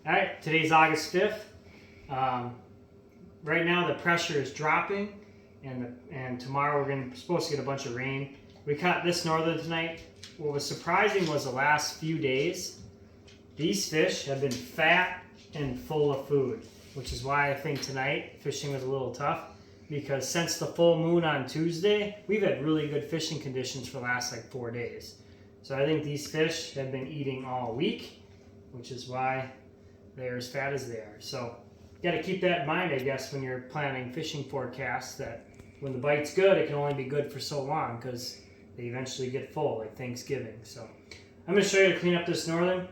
All right, today's August 5th. Right now the pressure is dropping, and tomorrow we're supposed to get a bunch of rain. We caught this northern tonight. What was surprising was the last few days, these fish have been fat and full of food, which is why I think tonight fishing was a little tough, because since the full moon on Tuesday, we've had really good fishing conditions for the last like 4 days. So I think these fish have been eating all week, which is why they're as fat as they are. So you got to keep that in mind, I guess, when you're planning fishing forecasts, that when the bite's good, it can only be good for so long because they eventually get full, like Thanksgiving. So I'm going to show you to clean up this northern.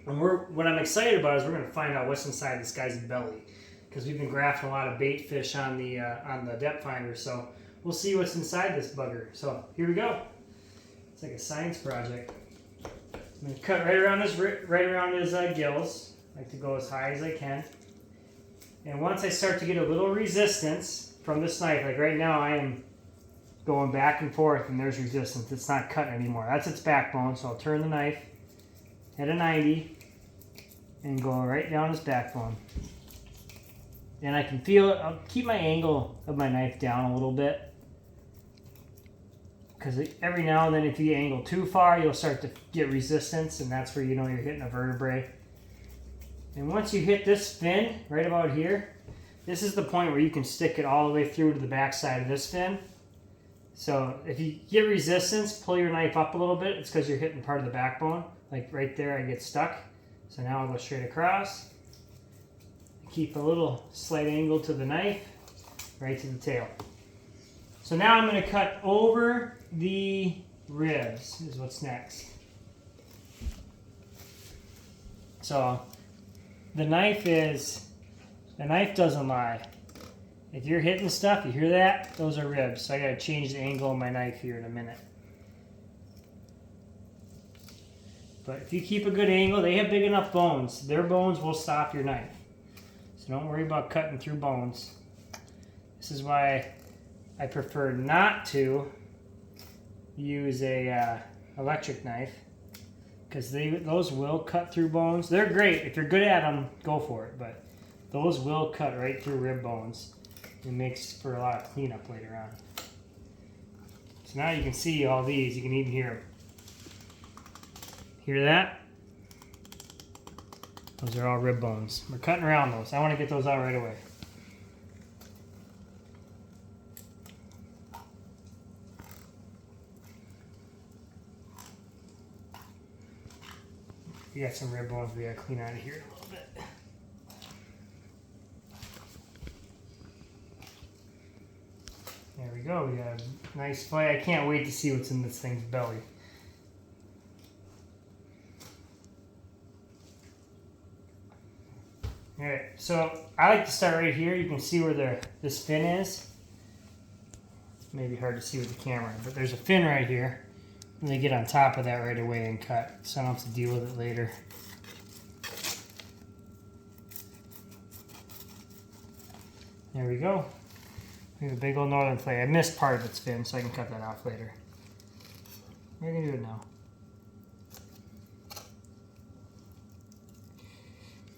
And what I'm excited about is we're going to find out what's inside this guy's belly, because we've been grafting a lot of bait fish on the depth finder. So we'll see what's inside this bugger. So here we go. It's like a science project. I'm going to cut right around his gills. I like to go as high as I can. And once I start to get a little resistance from this knife, like right now I am going back and forth and there's resistance. It's not cutting anymore. That's its backbone. So I'll turn the knife at a 90 and go right down his backbone. And I can feel it. I'll keep my angle of my knife down a little bit, because every now and then if you angle too far, you'll start to get resistance, and that's where you know you're hitting a vertebrae. And once you hit this fin right about here, this is the point where you can stick it all the way through to the back side of this fin. So if you get resistance, pull your knife up a little bit. It's because you're hitting part of the backbone. Like right there, I get stuck. So now I'll go straight across. Keep a little slight angle to the knife, right to the tail. So now I'm going to cut over the ribs, is what's next. So the knife doesn't lie. If you're hitting stuff, you hear that? Those are ribs. So I got to change the angle of my knife here in a minute. But if you keep a good angle, they have big enough bones. Their bones will stop your knife. So don't worry about cutting through bones. This is why I prefer not to use a electric knife, because those will cut through bones. They're great. If you're good at them, go for it. But those will cut right through rib bones. It makes for a lot of cleanup later on. So now you can see all these. You can even hear them. Hear that? Those are all rib bones. We're cutting around those. I want to get those out right away. We got some rib bones we got to clean out of here a little bit. There we go. We got a nice fillet. I can't wait to see what's in this thing's belly. Alright, so I like to start right here. You can see where this fin is. It's maybe hard to see with the camera, but there's a fin right here. And they get on top of that right away and cut, so I don't have to deal with it later. There we go. We have a big old northern fillet. I missed part of its fin, so I can cut that off later. We're going to do it now.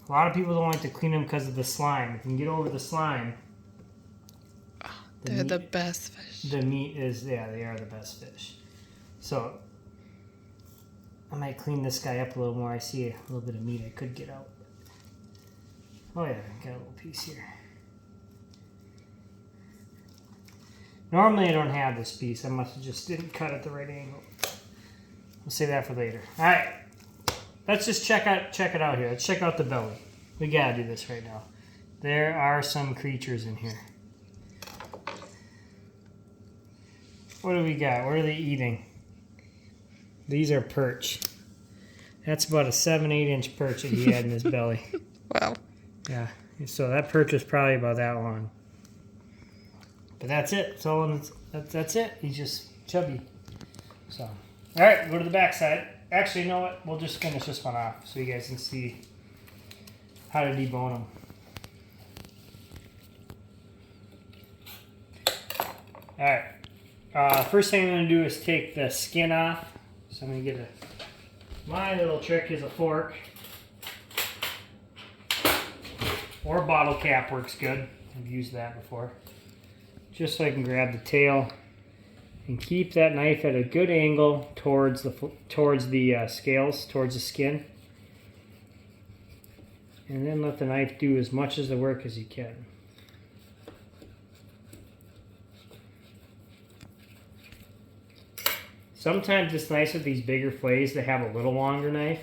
A lot of people don't like to clean them because of the slime. If you can get over the slime, they're the best fish. The meat is, yeah, they are the best fish. So I might clean this guy up a little more. I see a little bit of meat I could get out. Oh yeah, got a little piece here. Normally I don't have this piece. I must have just didn't cut at the right angle. We'll save that for later. All right. Let's just check it out here. Let's check out the belly. We gotta do this right now. There are some creatures in here. What do we got? What are they eating? These are perch. That's about a 7-8 inch perch that he had in his belly. Wow. Yeah. So that perch is probably about that long. But that's it. So that's it. He's just chubby. So, all right, go to the back side. Actually, you know what? We'll just finish this one off so you guys can see how to debone them. All right. First thing I'm going to do is take the skin off. So I'm going to get my little trick is a fork. or bottle cap works good. I've used that before. Just so I can grab the tail and keep that knife at a good angle towards the scales, towards the skin. And then let the knife do as much of the work as you can. Sometimes it's nice with these bigger fillets to have a little longer knife.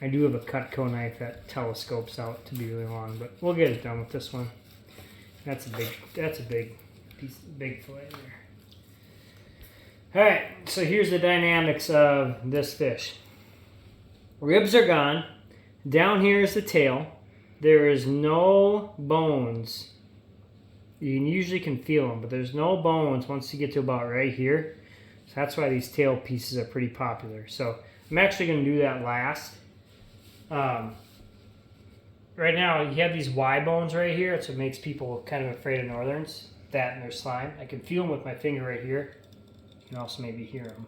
I do have a Cutco knife that telescopes out to be really long, but we'll get it done with this one. That's a big piece, big fillet there. All right, so here's the dynamics of this fish. Ribs are gone. Down here is the tail. There is no bones. You usually can feel them, but there's no bones once you get to about right here. So that's why these tail pieces are pretty popular. So I'm actually going to do that last. Right now, you have these Y bones right here. That's what makes people kind of afraid of Northerns. That and their slime. I can feel them with my finger right here. You can also maybe hear them.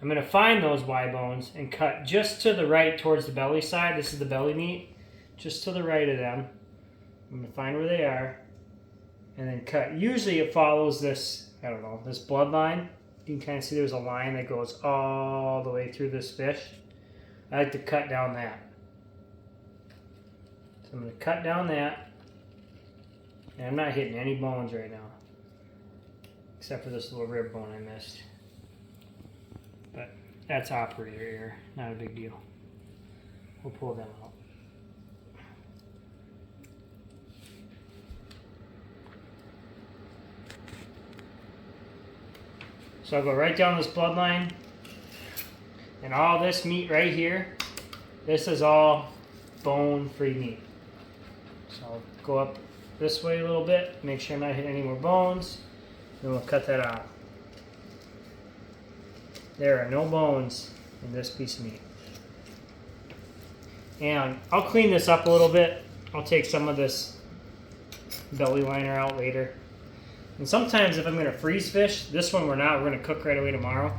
I'm going to find those Y bones and cut just to the right towards the belly side. This is the belly meat. Just to the right of them. I'm going to find where they are. And then cut. Usually it follows this, I don't know, this bloodline. You can kind of see there's a line that goes all the way through this fish. I like to cut down that. So I'm going to cut down that. And I'm not hitting any bones right now. Except for this little rib bone I missed. But that's operator error. Not a big deal. We'll pull them out. So I'll go right down this bloodline. And all this meat right here, this is all bone-free meat. So I'll go up this way a little bit, make sure I'm not hitting any more bones, then we'll cut that off. There are no bones in this piece of meat. And I'll clean this up a little bit. I'll take some of this belly liner out later. And sometimes if I'm going to freeze fish, this one we're going to cook right away tomorrow.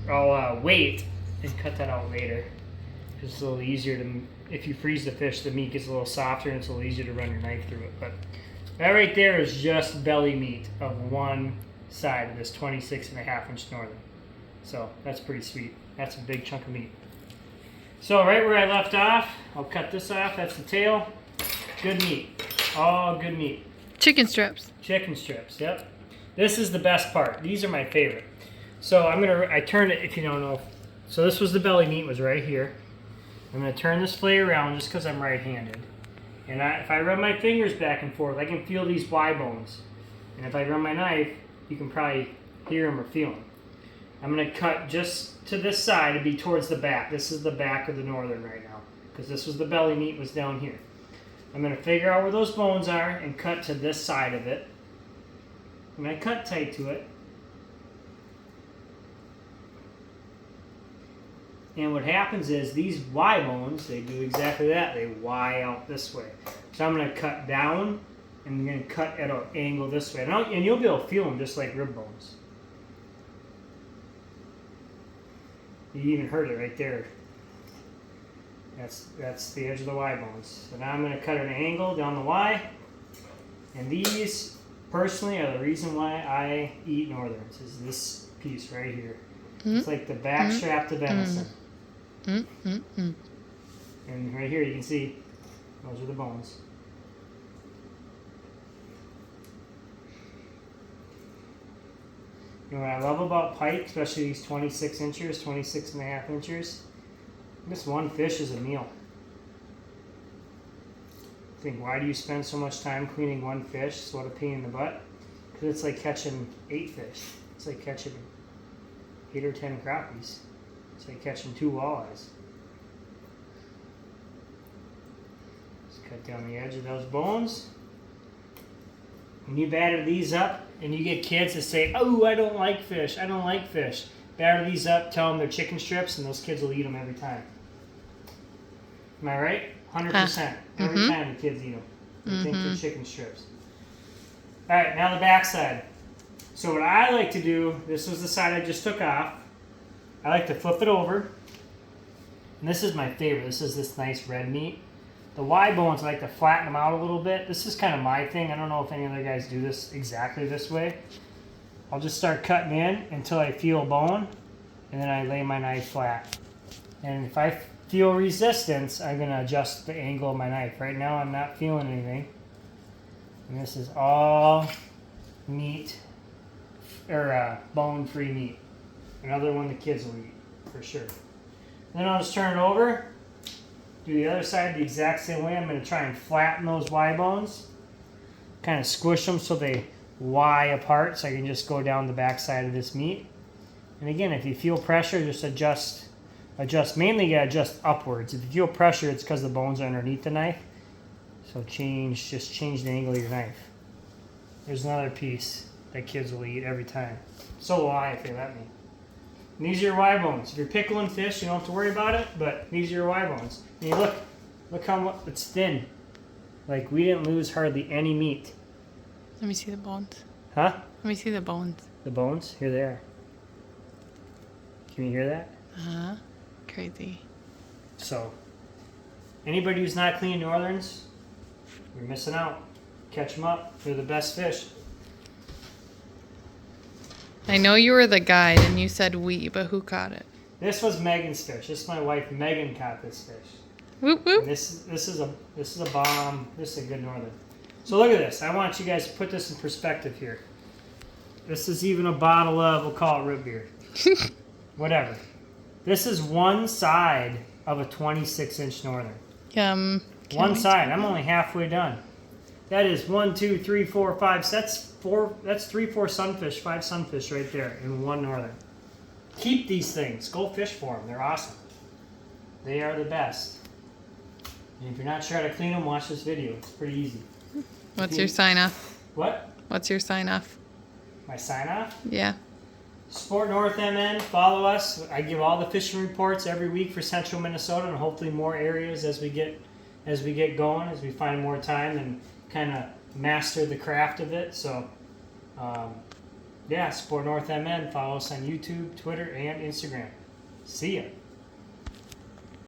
I'll wait and cut that out later. It's a little easier to, if you freeze the fish, the meat gets a little softer and it's a little easier to run your knife through it. But that right there is just belly meat of one side of this 26.5-inch Northern. So that's pretty sweet. That's a big chunk of meat. So right where I left off, I'll cut this off. That's the tail. Good meat. All good meat. Chicken strips. Chicken strips, yep. This is the best part. These are my favorite. So I turned it, if you don't know. So this was the belly meat, was right here. I'm going to turn this fillet around just because I'm right-handed. And if I run my fingers back and forth, I can feel these Y bones. And if I run my knife, you can probably hear them or feel them. I'm going to cut just to this side to be towards the back. This is the back of the Northern right now. Because this was the belly meat was down here. I'm going to figure out where those bones are and cut to this side of it. I'm going to cut tight to it. And what happens is these Y bones, they do exactly that. They Y out this way. So I'm going to cut down and I'm going to cut at an angle this way. And you'll be able to feel them just like rib bones. You even heard it right there. That's the edge of the Y bones. So now I'm going to cut at an angle down the Y. And these, personally, are the reason why I eat Northerns, is this piece right here. It's like the back strap to venison. And right here you can see, those are the bones. And what I love about pike, especially these 26 inchers, 26.5 inchers, this one fish is a meal. I think, why do you spend so much time cleaning one fish? It's what a pain in the butt. Because it's like catching 8 fish. It's like catching 8 or 10 crappies. It's like catching 2 walleyes. Just cut down the edge of those bones. When you batter these up, and you get kids that say, "Oh, I don't like fish. I don't like fish." Batter these up, tell them they're chicken strips, and those kids will eat them every time. Am I right? 100%. Every time the kids eat them. They think they're chicken strips. All right, now the back side. So what I like to do, this was the side I just took off. I like to flip it over. And this is my favorite. This is this nice red meat. the Y bones, I like to flatten them out a little bit. This is kind of my thing. I don't know if any other guys do this exactly this way. I'll just start cutting in until I feel bone, and then I lay my knife flat. And if I feel resistance, I'm going to adjust the angle of my knife. Right now I'm not feeling anything. And this is all meat, or bone-free meat. Another one the kids will eat, for sure. And then I'll just turn it over, do the other side the exact same way. I'm going to try and flatten those Y bones, kind of squish them so they Y apart, so I can just go down the back side of this meat. And again, if you feel pressure, just adjust. Mainly you gotta adjust upwards. If you feel pressure, it's because the bones are underneath the knife. So just change the angle of your knife. There's another piece that kids will eat every time. So will I if they let me. And these are your Y bones. If you're pickling fish, you don't have to worry about it, but these are your Y bones. And you look how much it's thin. Like, we didn't lose hardly any meat. Let me see the bones. Huh? Let me see the bones. The bones? Here they are. Can you hear that? Uh-huh. Crazy. So, anybody who's not cleaning Northerns, you're missing out. Catch them up. They're the best fish. I know you were the guide and you said we, but who caught it? This was Megan's fish. This is my wife Megan caught this fish. Whoop whoop. And this is a bomb. This is a good Northern. So look at this. I want you guys to put this in perspective here. This is even a bottle of, we'll call it root beer. Whatever. This is one side of a 26-inch Northern. Yum. One side. I'm only halfway done. That is 1, 2, 3, 4, 5. That's 3, 4 sunfish, 5 sunfish right there in one Northern. Keep these things. Go fish for them. They're awesome. They are the best. And if you're not sure how to clean them, watch this video. It's pretty easy. What's your sign off? What? What's your sign off? My sign off? Yeah. Support North MN. Follow us. I give all the fishing reports every week for Central Minnesota and hopefully more areas as we get going, as we find more time and kind of master the craft of it. So, yeah, support North MN. Follow us on YouTube, Twitter, and Instagram. See ya.